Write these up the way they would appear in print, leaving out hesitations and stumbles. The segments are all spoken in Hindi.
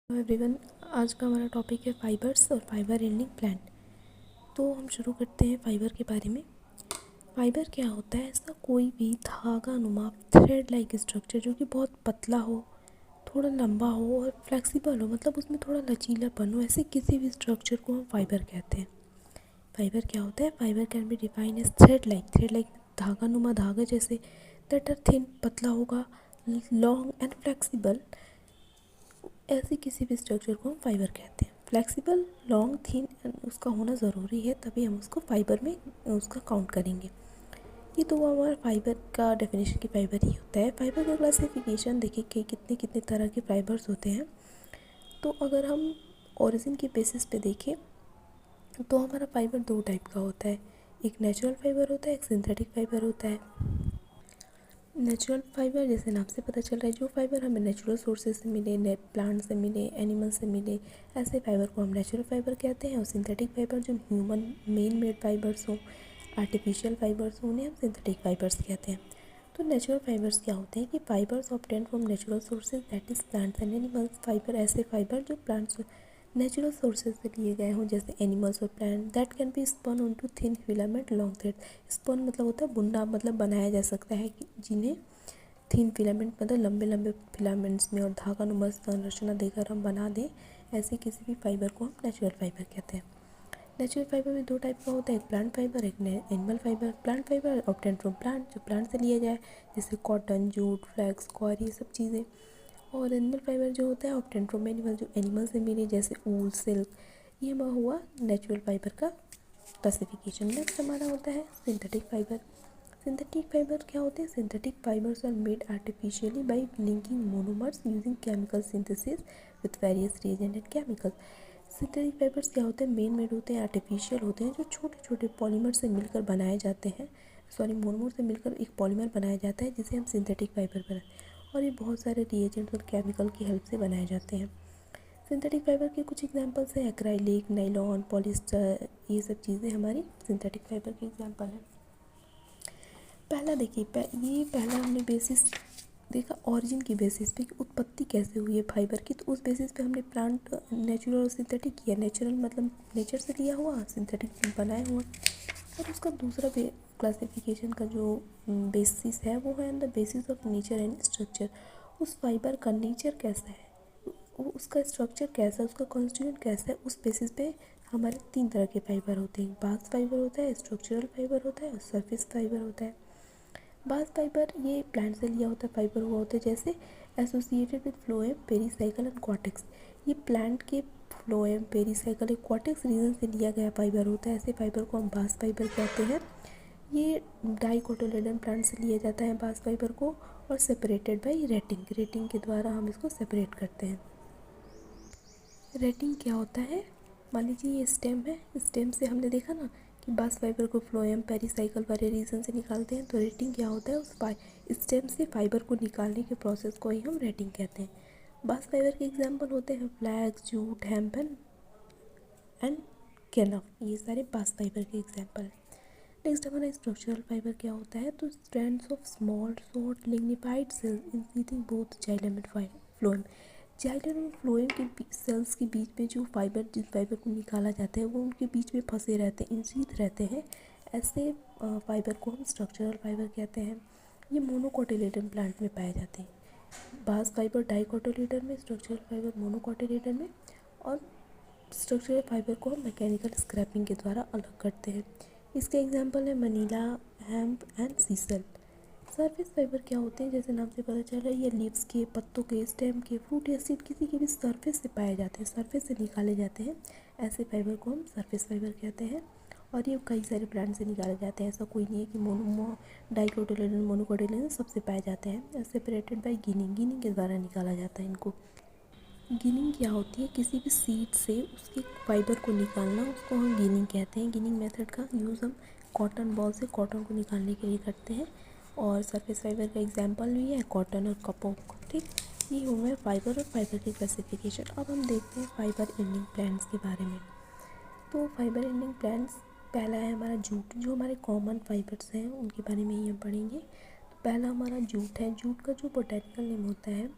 एवरीवन, आज का हमारा टॉपिक है फाइबर्स और फाइबर एंडिंग प्लांट। तो हम शुरू करते हैं फाइबर के बारे में। फाइबर क्या होता है? ऐसा कोई भी धागा नुमा थ्रेड लाइक स्ट्रक्चर जो कि बहुत पतला हो, थोड़ा लंबा हो और फ्लेक्सिबल हो, मतलब उसमें थोड़ा लचीलापन हो, ऐसे किसी भी स्ट्रक्चर को हम फाइबर कहते हैं। फाइबर क्या होता है? Fibre can be define as thread like धागा नुमा धागा जैसे, दैट आर थिन पतला होगा, लॉन्ग एंड फ्लेक्सिबल। ऐसे किसी भी स्ट्रक्चर को हम फाइबर कहते हैं। फ्लेक्सिबल, लॉन्ग, थिन उसका होना ज़रूरी है, तभी हम उसको फाइबर में उसका काउंट करेंगे। ये तो हमारा फाइबर का डेफिनेशन की फाइबर ही होता है। फाइबर का क्लासिफिकेशन देखिए कि कितने कितने तरह के फाइबर्स होते हैं। तो अगर हम ओरिजिन के बेसिस पे देखें तो हमारा फाइबर दो टाइप का होता है। एक नेचुरल फाइबर होता है, एक सिंथेटिक फाइबर होता है। नेचुरल फाइबर जैसे नाम से पता चल रहा है, जो फाइबर हमें नेचुरल सोर्सेज से मिले, प्लांट से मिले, एनिमल से मिले, ऐसे फाइबर को हम नेचुरल फाइबर कहते हैं। और सिंथेटिक फाइबर जो ह्यूमन मेन मेड फाइबर्स हों, आर्टिफिशियल फाइबर्स हों, उन्हें हम सिंथेटिक फाइबर्स कहते हैं। तो नेचुरल फाइबर्स क्या होते हैं कि fibres obtain from natural sources, that is plants and animals. Fibre ऐसे फाइबर जो प्लांट्स नेचुरल सोर्सेज से लिए गए हों, जैसे एनिमल्स और plant, that can be spun on to thin filament long thread. Spun मतलब होता है बुनना, मतलब बनाया जा सकता है कि जिन्हें थिन फिलामेंट मतलब लंबे लंबे फिलामेंट्स में और धागा नुमा संरचना देकर हम बना दें, ऐसे किसी भी फाइबर को हम नेचुरल फाइबर कहते हैं। नेचुरल फाइबर में दो टाइप का होता है, एक प्लांट फाइबर, एक animal fibre. Plant fibre obtain from plant, जो प्लांट से लिया जाए, जैसे कॉटन, जूट, फ्लैक्स, कॉयर, ये सब चीज़ें। और एनिमल फाइबर जो होता है ऑब्टेन फ्रॉम एनिमल, जो एनिमल से मिले, जैसे ऊल, सिल्क। ये हुआ नेचुरल फाइबर का क्लासिफिकेशन। नेक्स्ट हमारा होता है सिंथेटिक फाइबर। सिंथेटिक फाइबर क्या होते हैं? Synthetic fibres are made artificially by linking monomers using chemical synthesis with various reagent and chemical. Synthetic fibres क्या होते हैं? मेन मेड होते हैं, आर्टिफिशियल होते हैं, जो छोटे छोटे पॉलीमर से मिलकर बनाए जाते हैं। मोनोमर से मिलकर एक पॉलीमर बनाया जाता है, जिसे हम सिंथेटिक फाइबर बनाते हैं। और ये बहुत सारे रिएजेंट और केमिकल की हेल्प से बनाए जाते हैं। सिंथेटिक फाइबर के कुछ एग्जांपल्स हैं, एक्राइलिक, नाइलॉन, पॉलिस्टर, ये सब चीज़ें हमारी सिंथेटिक फाइबर के एग्जांपल हैं। पहला देखिए, ये पहला हमने बेसिस देखा ओरिजिन की बेसिस पे कि उत्पत्ति कैसे हुई है फाइबर की। तो उस बेसिस पे हमने प्लांट नेचुरल और सिंथेटिक किया। नेचुरल मतलब नेचर से लिया हुआ, सिंथेटिक बनाया हुआ। और उसका दूसरा क्लासिफिकेशन का जो बेसिस है वो है the basis of nature and structure. उस फाइबर का नेचर कैसा है, उसका स्ट्रक्चर कैसा है, उसका कॉन्स्टिट्यूएंट कैसा है, उस बेसिस पे हमारे तीन तरह के फाइबर होते हैं। बास्ट फाइबर होता है, स्ट्रक्चरल फाइबर होता है और सरफेस फाइबर होता है। बास्ट फाइबर ये प्लांट से लिया होता है फाइबर हुआ होता है, जैसे associated with phloem, pericycle and cortex. ये प्लांट के फ्लोएम, पेरीसाइकिल, क्वार्टेक्स रीजन से लिया गया फाइबर होता है। ऐसे फाइबर को हम बास्ट फाइबर कहते हैं। ये डाइकोटिलेडन प्लांट से लिया जाता है बास्ट फाइबर को, और सेपरेटेड बाई रेटिंग के द्वारा हम इसको सेपरेट करते हैं। रेटिंग क्या होता है? मान लीजिए ये स्टेम है, स्टेम से हमने देखा ना कि बास्ट फाइबर को फ्लोएम, पेरीसाइकिल वाले रीजन से निकालते हैं। तो रेटिंग क्या होता है? उस स्टेम से फाइबर को निकालने के प्रोसेस को ही हम रेटिंग कहते हैं। बास्ट फाइबर के एग्जांपल होते हैं flax, jute, hemp and kenaf. ये सारे बास्ट फाइबर के एग्जांपल हैं। नेक्स्ट हमारा स्ट्रक्चरल फाइबर क्या होता है? तो strands of small short lignified cells ensheathing both xylem and phloem. Xylem और फ्लोएम के सेल्स के बीच में जो फाइबर, जिस फाइबर को निकाला जाता है, वो उनके बीच में फंसे रहते हैं, इंसीथ रहते हैं। ऐसे फाइबर को हम स्ट्रक्चरल फाइबर कहते हैं। ये मोनोकोटिलेडन प्लांट में पाए जाते हैं। बास्ट फाइबर डाइकोटिलेडन में, स्ट्रक्चरल फाइबर मोनोकोटिलेडन में। और स्ट्रक्चरल फाइबर को हम मैकेनिकल स्क्रैपिंग के द्वारा अलग करते हैं। इसके एग्जांपल है Manila, hemp and sisal. Surface fibre क्या होते हैं? जैसे नाम से पता चल रहा है, ये लीव्स के, पत्तों के, स्टेम के, फ्रूट या सीड किसी के भी सरफेस से पाए जाते हैं, सरफेस से निकाले जाते हैं। ऐसे फाइबर को हम सरफेस फाइबर कहते हैं। और ये कई सारे प्लांट से निकाले जाते हैं, ऐसा कोई नहीं है कि डाइकोटिलेडन, मोनोकोटिलेडन सबसे पाए जाते हैं। सेपरेटेड बाय गिनिंग के द्वारा निकाला जाता है इनको। गिनिंग क्या होती है? किसी भी सीड से उसके फाइबर को निकालना, उसको हम गिनिंग कहते हैं। गिनिंग मेथड का यूज़ हम कॉटन बॉल से कॉटन को निकालने के लिए करते हैं। और सरफेस फाइबर का एग्जांपल भी है कॉटन और कपॉक। ठीक, ये हुए फाइबर और फाइबर की क्लासिफिकेशन। अब हम देखते हैं फाइबर एंडिंग प्लांट्स के बारे में। तो फाइबर एंडिंग प्लांट्स, पहला है हमारा जूट। जो हमारे कॉमन फाइबर्स हैं उनके बारे में ही हम पढ़ेंगे। तो पहला हमारा जूट है। जूट का जो बोटेनिकल नेम होता है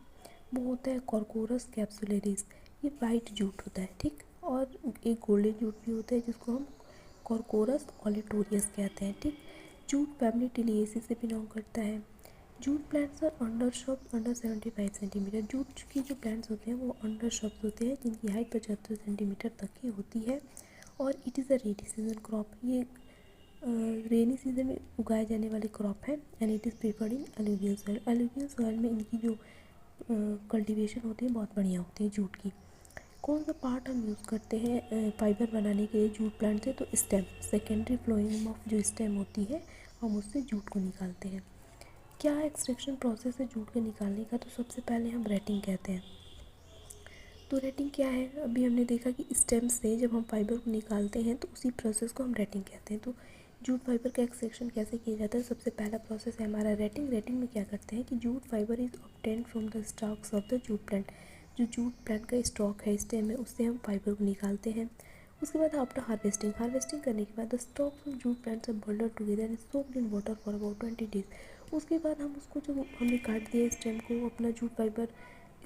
वो होता है कॉर्कोरस कैप्सुलरिस। ये वाइट जूट होता है, ठीक। और एक गोल्डन जूट भी होता है जिसको हम कॉर्कोरस ओलिटोरियस कहते हैं, ठीक। जूट फैमिली टिलिएसी से बिलोंग करता है। जूट प्लांट्स और under shrubs under 75 centimetre. Jute की जो प्लांट्स होते हैं वो अंडर श्रब्स होते हैं जिनकी हाइट 75 सेंटीमीटर तक की होती है। और it is a rainy season crop, ये रेनी सीजन में उगाए जाने वाले क्रॉप है। And it is preferred in alluvial soil. Alluvial soil में इनकी जो कल्टीवेशन होती है बहुत बढ़िया होती है जूट की। कौन सा पार्ट हम यूज़ करते हैं फाइबर बनाने के लिए जूट प्लांट से? तो स्टेम, सेकेंडरी फ्लोएम ऑफ जो स्टेम होती है हम उससे जूट को निकालते हैं। क्या एक्सट्रैक्शन प्रोसेस है जूट के निकालने का? तो सबसे पहले हम रेटिंग कहते हैं। तो रेटिंग क्या है? अभी हमने देखा कि स्टेम से जब हम फाइबर को निकालते हैं तो उसी प्रोसेस को हम रेटिंग कहते हैं। तो जूट फाइबर का एक्सट्रैक्शन कैसे किया जाता है? सबसे पहला प्रोसेस है हमारा रेटिंग। रेटिंग में क्या करते हैं कि jute fibre is obtained from the stalks of the jute plant. जो जूट प्लांट का स्टॉक है, स्टेम है, उससे हम फाइबर को निकालते हैं। उसके बाद आफ्टर हार्वेस्टिंग, हार्वेस्टिंग करने के बाद the stalks of jute plants are bundled together and soaked in water for about 20 days. उसके बाद हम उसको, जब हमने काट दिया स्टेम को, अपना जूट फाइबर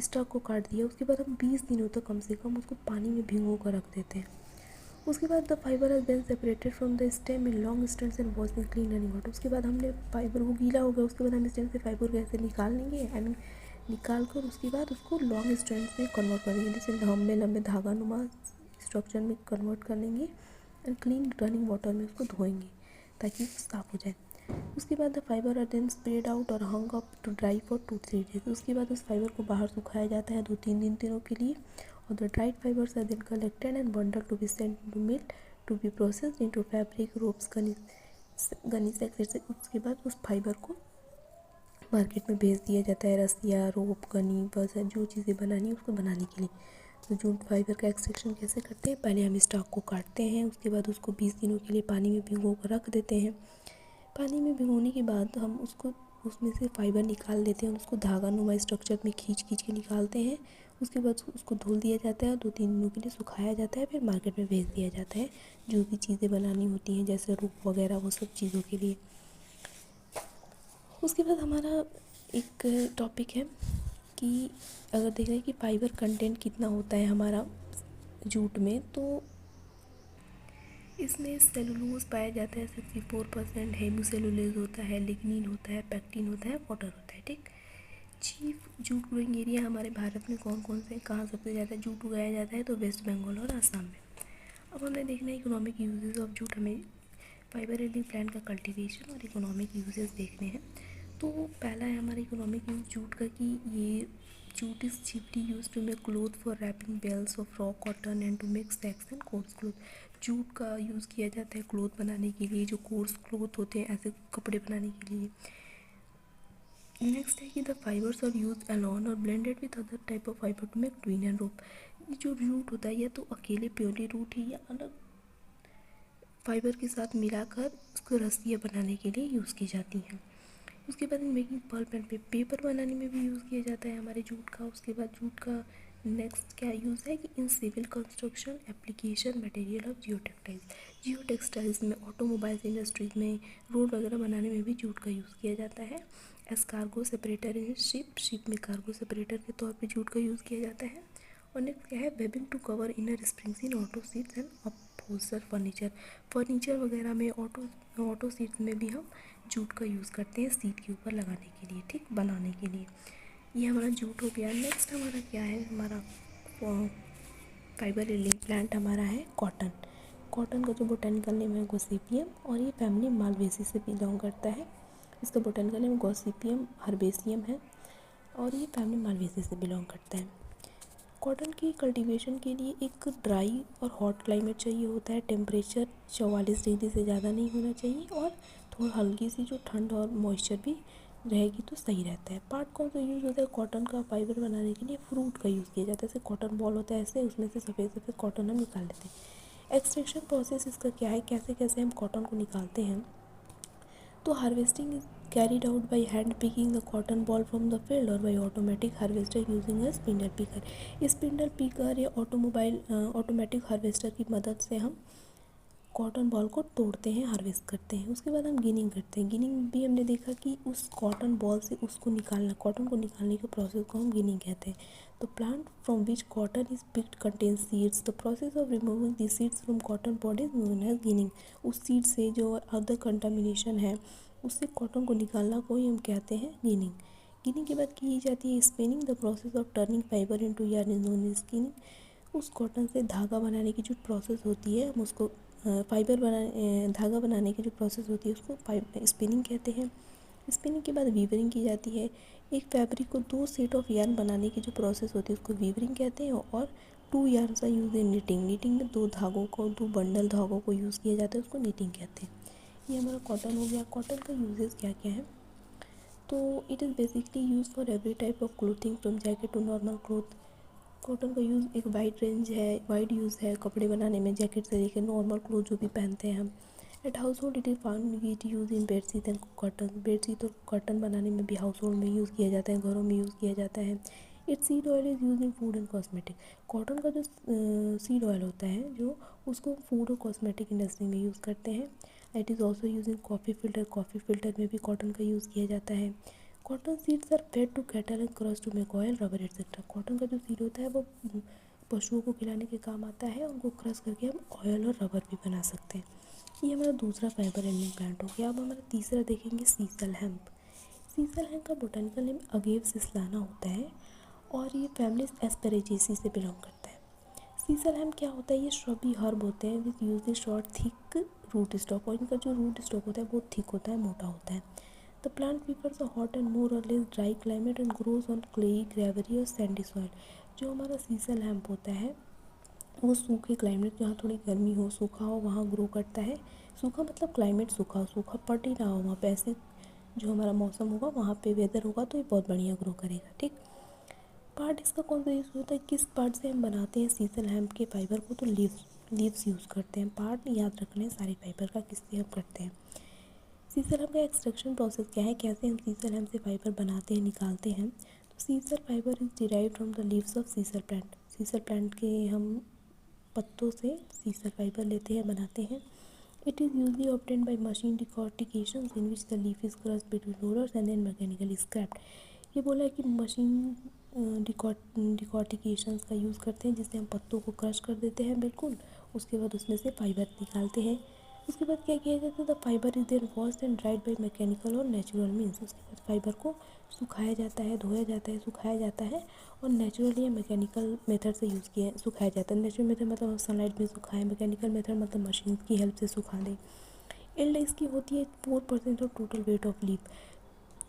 स्टॉक को काट दिया, उसके बाद हम 20 दिनों तक कम से कम उसको पानी में भिगो कर रख देते हैं। उसके बाद the fibre has been separated from the stem in long strands and wash in clean running water. उसके बाद हमने फाइबर को गीला हो गया, उसके बाद हम स्टेम से फाइबर को ऐसे निकाल लेंगे एंड निकाल कर उसके बाद उसको लॉन्ग स्ट्रैंड्स में कन्वर्ट कर देंगे, जैसे लंबे लंबे धागा नुमा स्ट्रक्चर में कन्वर्ट कर लेंगे एंड क्लीन रनिंग वाटर में उसको धोएंगे ताकि साफ़ हो जाए। उसके बाद the fibre are then spread out और hung up to dry for 2-3 days. उसके बाद उस फाइबर को बाहर सुखाया जाता है 2-3 दिनों के लिए। और the dried fibres are then collected and bundle to be sent to mill to be processed into fabric, ropes, gunny sacks etcetera. उसके बाद उस फाइबर को मार्केट में भेज दिया जाता है, रस्सियाँ, रोप, गनी, बस जो चीज़ें बनानी है उसको बनाने के लिए। तो जूट फाइबर का एक्सट्रैक्शन कैसे करते हैं? पहले हम स्टॉक को काटते हैं, उसके बाद उसको 20 दिनों के लिए पानी में भिगो कर रख देते हैं। पानी में भिगोने के बाद हम उसको उसमें से फाइबर निकाल लेते हैं और उसको धागा नुमा स्ट्रक्चर में खींच के निकालते हैं। उसके बाद उसको धुल दिया जाता है, 2-3 दिनों के लिए सुखाया जाता है, फिर मार्केट में भेज दिया जाता है जो भी चीज़ें बनानी होती हैं जैसे रूप वगैरह, वो सब चीज़ों के लिए। उसके बाद हमारा एक टॉपिक है कि अगर देख रहे हैं कि फाइबर कंटेंट कितना होता है हमारा जूट में, तो इसमें सेलुलोज पाया जाता है 64%, हेमिसेलुलोज होता है, लिग्निन होता है, पैक्टिन होता है, वाटर होता है, ठीक। चीफ जूट ग्रोइंग एरिया हमारे भारत में कौन कौन से, कहाँ सबसे ज़्यादा जूट उगाया जाता है? तो वेस्ट बंगाल और आसाम में। अब हमें देखना है इकोनॉमिक यूजेस ऑफ जूट। हमें फाइबर एल्डिंग प्लांट का कल्टीवेशन और इकोनॉमिक यूजेस देखने हैं। तो पहला है हमारा इकोनॉमिक यूज जूट का कि ये jute is cheaply use to make cloth for wrapping bales of raw cotton and to make sacks and coats cloth. Jute का यूज़ किया जाता है क्लोथ बनाने के लिए, जो कोर्स क्लोथ होते हैं ऐसे कपड़े बनाने के लिए। नेक्स्ट है कि the fibres are use alone or blended with other type of fibre to make twine and rope. ये जो रूट होता है या तो अकेले प्योरली रूट है या अलग फाइबर के साथ मिलाकर उसको रस्सियाँ बनाने के लिए यूज़ की जाती हैं। उसके बाद मेकिंग पल्प एंड पेपर बनाने में भी यूज़ किया जाता है हमारे जूट का। उसके बाद जूट का नेक्स्ट क्या यूज़ है कि in civil construction application material of geotextiles में, ऑटोमोबाइल्स इंडस्ट्रीज में, रोड वगैरह बनाने में भी जूट का यूज़ किया जाता है। S cargo separator in ship में कार्गो सेपरेटर के तौर पे जूट का यूज़ किया जाता है। और नेक्स्ट क्या है? Webbing to cover inner springs in auto seats and upholster furniture वगैरह में, ऑटो सीट्स में भी हम जूट का यूज़ करते हैं सीट के ऊपर लगाने के लिए, ठीक, बनाने के लिए। ये हमारा जूट हो गया। नेक्स्ट हमारा क्या है? हमारा फाइबर एल्डिंग प्लांट हमारा है कॉटन। कॉटन का जो बोटेनिकल नेम है गॉसिपियम और ये फैमिली मालवेसी से बिलोंग करता है। इसका बोटेनिकल नेम गॉसिपियम हर्बेसियम है और ये फैमिली मालवेसी से बिलोंग करता है। कॉटन की कल्टीवेशन के लिए एक ड्राई और हॉट क्लाइमेट चाहिए होता है। टेम्परेचर 44 डिग्री से ज़्यादा नहीं होना चाहिए और थोड़ा हल्की सी जो ठंड और मॉइस्चर भी रहेगी तो सही रहता है। पार्ट कौन सा यूज़ होता है कॉटन का फाइबर बनाने के लिए? फ्रूट का यूज़ किया जाता है। जैसे कॉटन बॉल होता है ऐसे, उसमें से सफ़ेद सफ़ेद कॉटन हम निकाल लेते हैं। एक्सट्रैक्शन प्रोसेस इसका क्या है, कैसे कैसे हम कॉटन को निकालते हैं? तो harvesting is carried out by hand picking the cotton ball from the field or by automatic harvester using a spindle picker। Spindle picker या ऑटोमेटिक हार्वेस्टर की मदद से हम कॉटन बॉल को तोड़ते हैं, हार्वेस्ट करते हैं। उसके बाद हम गिनिंग करते हैं। गिनिंग भी हमने देखा कि उस कॉटन बॉल से उसको निकालना, कॉटन को निकालने के प्रोसेस को हम गिनिंग कहते हैं। तो plant from which cotton is picked contain seeds. The process of removing the seeds from cotton boll is known as ginning. उस सीड से जो अदर कंटामिनेशन है उससे कॉटन को निकालना को ही हम कहते हैं गिनिंग। गिनिंग के बाद की जाती है spinning. The process of turning fibre into yarn is known as spinning. उस कॉटन से धागा बनाने की जो प्रोसेस होती है हम उसको धागा बनाने की जो प्रोसेस होती है उसको स्पिनिंग कहते हैं। स्पिनिंग के बाद वीवरिंग की जाती है। एक फैब्रिक को 2 सेट ऑफ यार्न बनाने की जो प्रोसेस होती है उसको वीवरिंग कहते हैं। और 2 यार्न का यूज़ इन नीटिंग। नीटिंग में 2 बंडल धागों को यूज़ किया जाता है, उसको नीटिंग कहते हैं। ये हमारा कॉटन हो गया। कॉटन का यूजेस क्या क्या है? तो it is basically use for every type of clothing from jacket to normal cloth. Cotton का यूज़ एक वाइड यूज़ है कपड़े बनाने में, जैकेट से लेकर नॉर्मल क्लोथ जो भी पहनते हैं हम। At household it is found it use in bedsheet and cotton. Bedsheet और कॉटन बनाने में भी हाउस होल्ड में यूज़ किया जाता है, घरों में यूज़ किया जाता है। It seed oil is use in food and cosmetic. Cotton का जो सीड ऑयल होता है जो उसको फूड और कॉस्मेटिक इंडस्ट्री में यूज़ करते हैं। It is also use in coffee filter में भी कॉटन का यूज़ किया जाता है। Cotton seeds are fed to cattle and crush to make oil, rubber etcetera. Cotton का जो सीड होता है वो पशुओं को खिलाने के काम आता है। उनको क्रश करके हम ऑयल और रबर भी बना सकते हैं। ये हमारा दूसरा फाइबर एंडिंग प्लांट हो गया। अब हमारा तीसरा देखेंगे सीसल हेम्प। सीसल हेम्प का बोटानिकल नेम अगेव सिसलाना होता है और ये फैमिली एस्पेरेजेसी से बिलोंग करता है। सीसल हेम्प क्या होता है? ये श्रबी हर्ब होते हैं with use short thick root stock. और इनका जो रूट स्टॉक होता है बहुत थिक होता है, मोटा होता है। The plant prefers a hot and more or less dry climate and grows on clayey, gravelly or sandy soil. जो हमारा सीसल हेम्प होता है वो सूखे क्लाइमेट, जहाँ थोड़ी गर्मी हो, सूखा हो, वहाँ ग्रो करता है। सूखा मतलब क्लाइमेट सूखा हो, सूखा पड़ ही ना हो वहाँ पे, ऐसे जो हमारा मौसम होगा वहाँ पे वेदर होगा तो ये बहुत बढ़िया ग्रो करेगा। ठीक, पार्ट इसका कौन सा यूज़ होता है, किस पार्ट से हम बनाते हैं सीसल हेम्प के फाइबर को? तो लीव्स यूज़ करते हैं। पार्ट याद रखना है सारे फाइबर का, किससे हम करते हैं। सीसल हेम्प का एक्सट्रैक्शन प्रोसेस क्या है, कैसे हम सीसल हेम्प से फाइबर बनाते हैं, निकालते हैं? तो sisal fibre is derive from the leaves of sisal plant. Sisal plant के हम पत्तों से सीसल फाइबर लेते हैं, बनाते हैं। It is usually obtained by machine decortication in which the leaf is crushed between rollers and then mechanically scraped. ये बोला है कि मशीन डिकॉर्टिकेशंस का यूज़ करते हैं जिससे हम पत्तों को क्रश कर देते हैं बिल्कुल, उसके बाद उसमें से फाइबर निकालते हैं। उसके बाद क्या किया जाता है? The fibre is then washed and dried by mechanical और नेचुरल मीन्स। उसके बाद फाइबर को सुखाया जाता है, धोया जाता है, सुखाया जाता है और नेचुरल या मैकेनिकल मेथड से यूज़ किया सुखाया जाता है। नेचुरल मेथड मतलब हम सनलाइट में सुखाएं, मैकेनिकल मेथड मतलब मशीन की हेल्प से सुखा दें। एल्ड इसकी होती है 4% of total weight of leaf.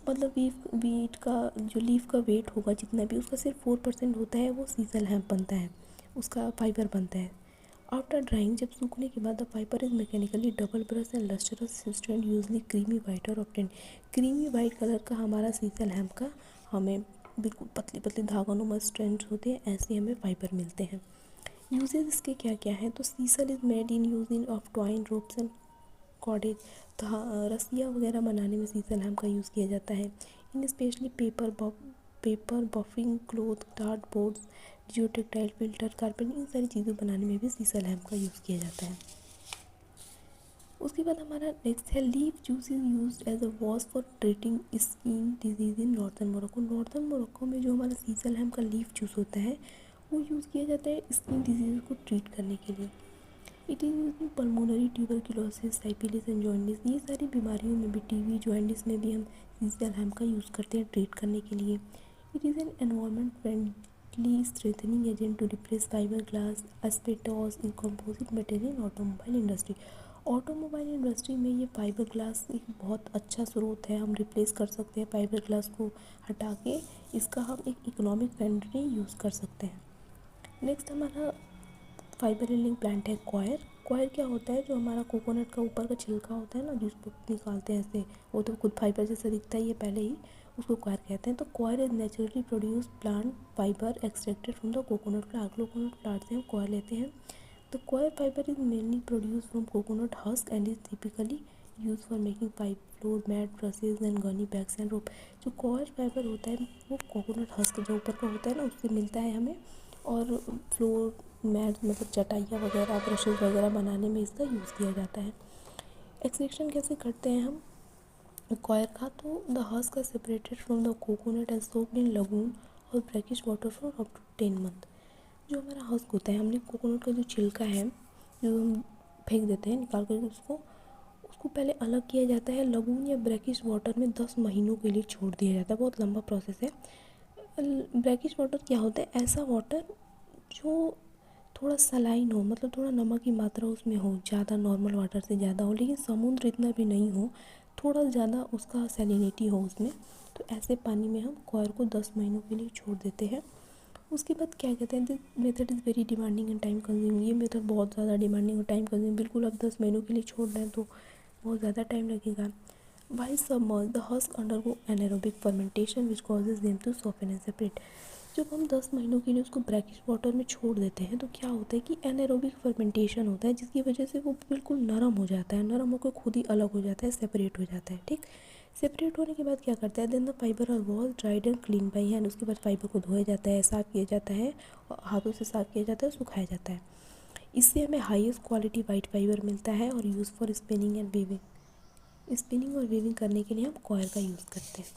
मतलब वीट का जो लीफ का वेट होगा जितना भी, उसका सिर्फ 4% होता है, वो सीसल हेम्प बनता है, उसका फाइबर बनता है। आफ्टर ड्राइंग, जब सूखने के बाद the fibre is mechanically double brush and lustrous strand usually creamy white और ऑब्टेन। क्रीमी वाइट कलर का हमारा सीसल हेम्प का हमें बिल्कुल पतले पतले धागानुमा स्ट्रैंड होते हैं, ऐसे हमें फाइबर मिलते हैं। यूजेस इसके क्या क्या हैं? तो sisal is made in using of twine ropes and cordage. रस्सियाँ वगैरह बनाने में सीसल हेम्प का यूज़ किया जाता है। In specially paper buffing cloth, dart boards, geotextile filter, carpet, इन सारी चीज़ों बनाने में भी सीसल हेम्प का यूज़ किया जाता है। उसके बाद हमारा नेक्स्ट है leaf juice is use as a wash for treating skin disease in northern Morocco. Northern Morocco में जो हमारा सीसल हेम्प का लीफ जूस होता है वो यूज़ किया जाता है स्किन डिजीज़ को ट्रीट करने के लिए। It is use in pulmonary tuberculosis, syphilis and jaundice. ये सारी बीमारियों में भी, टीबी, जॉन्डिस में भी हम सीसल हेम्प का यूज़ करते हैं ट्रीट करने के लिए। It is an environment friendly strengthening agent to replace fibre glass, asbestos in composite material automobile industry. Automobile industry में ये फाइबर ग्लास एक बहुत अच्छा स्रोत है, हम रिप्लेस कर सकते हैं फाइबर ग्लास को हटा के, इसका हम एक इकोनॉमिक फ्रेंडली यूज़ कर सकते हैं। नेक्स्ट हमारा फाइबर एंडिंग प्लांट है कॉयर। कॉयर क्या होता है? जो हमारा कोकोनट का ऊपर का छिलका होता है ना, जिसको निकालते हैं ऐसे, वो तो खुद फाइबर जैसा दिखता है ये पहले ही, उसको कॉयर कहते हैं। तो coir is naturally produce plant fibre extracted from the coconut plant. Coconut plant से हम कॉयर लेते हैं। तो coir fibre is mainly produce from coconut husk and is typically use for making pipe, floor mat, brushes and gunny bags and rope. जो कॉयर फाइबर होता है वो कोकोनट हस्क जो ऊपर का होता है ना, उससे मिलता है हमें, और फ्लोर मैट मतलब चटाइयाँ वगैरह, ब्रशेज़ वगैरह बनाने में इसका यूज़ किया जाता है। एक्सट्रैक्शन कैसे करते हैं हम कॉयर का, तो द हस्क का separated from the coconut and soaked in lagoon or brackish water for up to 10 month. जो हमारा हस्क होता है, हमने कोकोनट का जो छिलका है जो हम फेंक देते हैं निकाल कर, उसको उसको पहले अलग किया जाता है, लगून या ब्रैकिश वाटर में 10 महीनों के लिए छोड़ दिया जाता है। बहुत लंबा प्रोसेस है। ब्रैकिश वाटर क्या होता है, ऐसा वाटर जो थोड़ा सलाइन हो, मतलब थोड़ा नमक की मात्रा उसमें हो, ज़्यादा नॉर्मल वाटर से ज़्यादा हो, लेकिन समुद्र इतना भी नहीं हो, थोड़ा ज़्यादा उसका सैलिनिटी हो उसमें। तो ऐसे पानी में हम कॉयर को 10 महीनों के लिए छोड़ देते हैं। उसके बाद क्या कहते हैं, this method is very demanding and time consuming. ये मेथड बहुत ज़्यादा डिमांडिंग और टाइम कंज्यूमिंग, बिल्कुल आप 10 महीनों के लिए छोड़ रहे हैं तो बहुत ज़्यादा टाइम लगेगा। While submerge the husk undergo anaerobic fermentation which causes them to soften and separate. जब हम 10 महीनों के लिए उसको ब्रैकिश वाटर में छोड़ देते हैं तो क्या होता है कि एनारोबिक फर्मेंटेशन होता है, जिसकी वजह से वो बिल्कुल नरम हो जाता है, नरम होकर खुद ही अलग हो जाता है, सेपरेट हो जाता है। ठीक, सेपरेट होने के बाद क्या करता है, then the fibre are wash dried and clean by hand. उसके बाद फाइबर को धोया जाता है, साफ़ किया जाता है, और हाथों से साफ़ किया जाता है, सुखाया जाता है। इससे हमें हाईएस्ट क्वालिटी वाइट फाइबर मिलता है और use for spinning and weaving. Spinning और वीविंग करने के लिए हम कॉयर का यूज़ करते हैं।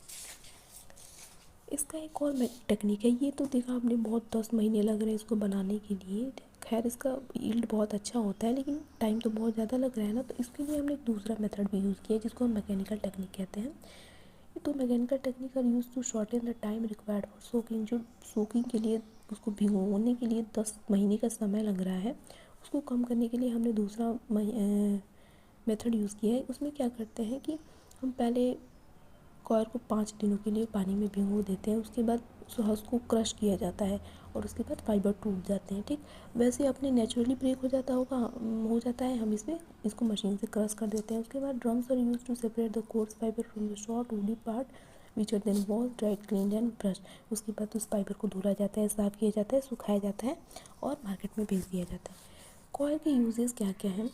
इसका एक और टेक्निक है, ये तो देखा आपने बहुत 10 महीने लग रहे हैं इसको बनाने के लिए। खैर इसका यील्ड बहुत अच्छा होता है, लेकिन टाइम तो बहुत ज़्यादा लग रहा है ना, तो इसके लिए हमने एक दूसरा मेथड भी यूज़ किया है जिसको हम मैकेनिकल टेक्निक कहते हैं। तो mechanical technique are use to shorten the time required for soaking. जो सोकिंग के लिए, उसको भिगोने के लिए 10 महीने का समय लग रहा है, उसको कम करने के लिए हमने दूसरा मेथड यूज़ किया है। उसमें क्या करते हैं कि हम पहले कॉयर को 5 दिनों के लिए पानी में भिगो देते हैं, उसके बाद उसको क्रश किया जाता है और उसके बाद फाइबर टूट जाते हैं। ठीक, वैसे अपने नेचुरली ब्रेक हो जाता है, हम इसको मशीन से क्रश कर देते हैं। उसके बाद drums are use to separate the coarse fibre from the short woody part which are then wash dried clean and brush. उसके बाद उस फाइबर को धोया जाता है, साफ़ किया जाता है, सुखाया जाता है और मार्केट में भेज दिया जाता है। कॉयर के यूजेस क्या क्या हैं,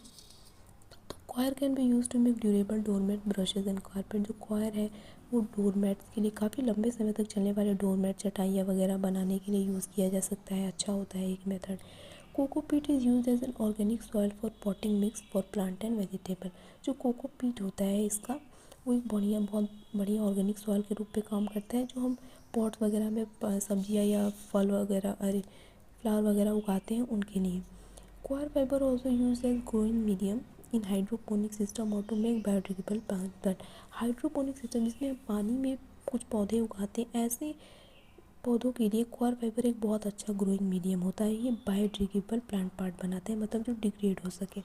तो coir can be use to make durable doormat brushes and carpet. जो कॉयर है वो डोरमेट्स के लिए, काफ़ी लंबे समय तक चलने वाले डोरमेट, चटाइयाँ वगैरह बनाने के लिए यूज़ किया जा सकता है। अच्छा होता है एक method. Cocopeat is use as an organic soil for potting mix for plant and vegetable. जो कोकोपीट होता है इसका, वो एक बहुत बढ़िया ऑर्गेनिक सॉइल के रूप में काम करता है, जो हम पॉट वगैरह में सब्जियाँ या फल वगैरह, फ्लावर वगैरह उगाते हैं उनके लिए। Coir fiber also used as growing medium in hydroponic system or to make biodegradable plant। Hydroponic system जिसमें हम पानी में कुछ पौधे उगाते हैं, ऐसे पौधों के लिए कॉयर फाइबर एक बहुत अच्छा ग्रोइंग मीडियम होता है। ये बायोडिग्रेडेबल प्लांट पार्ट बनाते हैं, मतलब जो डिग्रेड हो सके।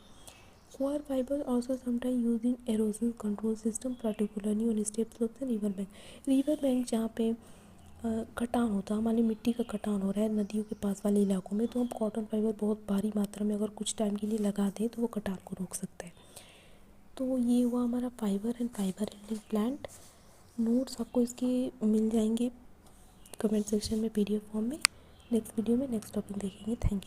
Coir fibre also sometime use in halogen control system, particularly on step slopes and river bank. River bank जहाँ पे कटान होता है, हमारी मिट्टी का कटान हो रहा है नदियों के पास वाले इलाकों में, तो हम कॉटन फाइबर बहुत भारी मात्रा में अगर कुछ टाइम के लिए लगा दें तो वो कटान को रोक सकता है। तो ये हुआ हमारा fibre and fibre and plant. Notes आपको इसके मिल जाएंगे कमेंट सेक्शन में PDF फॉर्म में। नेक्स्ट वीडियो में नेक्स्ट टॉपिक देखेंगे। Thank you.